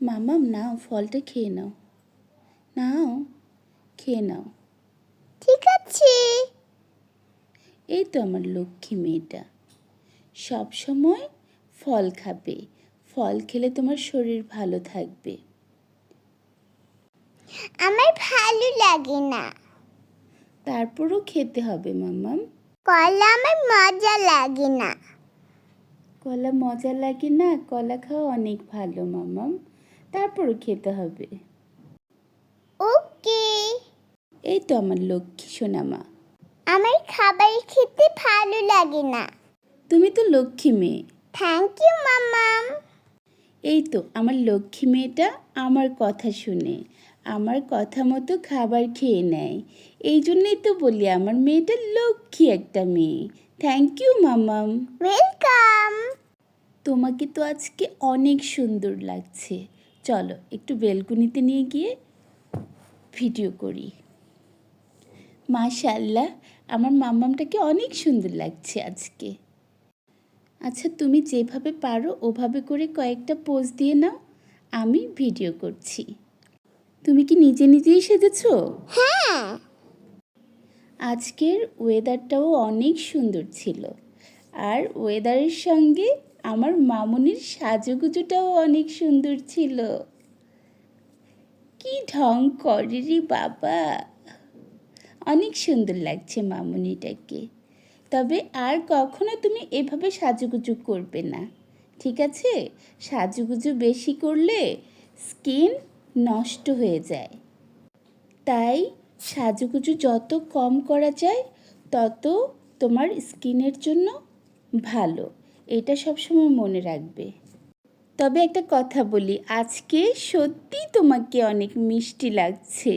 মামাম নাও, ফলটা খেয়ে নাও। নাও, খেয়ে নাও। ঠিক আছে। এই তো আমার লক্ষ্মী মেয়েটা, সব সময় ফল খাবে। ফল খেলে তোমার শরীর ভালো থাকবে। আমার ভালো লাগে না। তারপরও খেতে হবে মামাম। কলা আমার মজা লাগে না। কলা মজা লাগে না? কলা খাওয়া অনেক ভালো মামাম, তারপরও খেতে হবে। ওকে। এই তো আমার লক্ষ্মী সোনামা। আমার খাবার খেতে ভালো লাগে না। তুমি তো লক্ষ্মী মেয়ে। থ্যাংক ইউ মামাম। এই তো আমার লক্ষ্মী মেয়েটা আমার কথা শুনে, আমার কথা মতো খাবার খেয়ে নেয়। এই জন্যই তো বলি আমার মেয়েটা লক্ষ্মী একটা মেয়ে। Thank you Mamam. ওয়েলকাম। তোমাকে তো আজকে অনেক সুন্দর লাগছে। চলো একটু বেলকুনিতে নিয়ে গিয়ে ভিডিও করি। মাশাআল্লাহ, আমার মাম্মামটাকে অনেক সুন্দর লাগছে আজকে। আচ্ছা, তুমি যেভাবে পারো ওভাবে করে কয়েকটা পোজ দিয়ে নাও, আমি ভিডিও করছি। তুমি কি নিজে নিজেই সেজেছো? হ্যাঁ। আজকের ওয়েদারটাও অনেক সুন্দর ছিল, আর ওয়েদারের সঙ্গে আমার মামুনির সাজুগুজুটাও অনেক সুন্দর ছিল। কি ঢং করে রে বাবা, অনেক সুন্দর লাগছে মামুনিটাকে। তবে আর কখনো তুমি এভাবে সাজুগুজু করবে না, ঠিক আছে? সাজুগুজু বেশি করলে স্কিন নষ্ট হয়ে যায়। তাই সাজুগুজু যত কম করা যায় তত তোমার স্কিনের জন্য ভালো, এটা সবসময় মনে রাখবে। তবে একটা কথা বলি, আজকে সত্যি তোমাকে অনেক মিষ্টি লাগছে।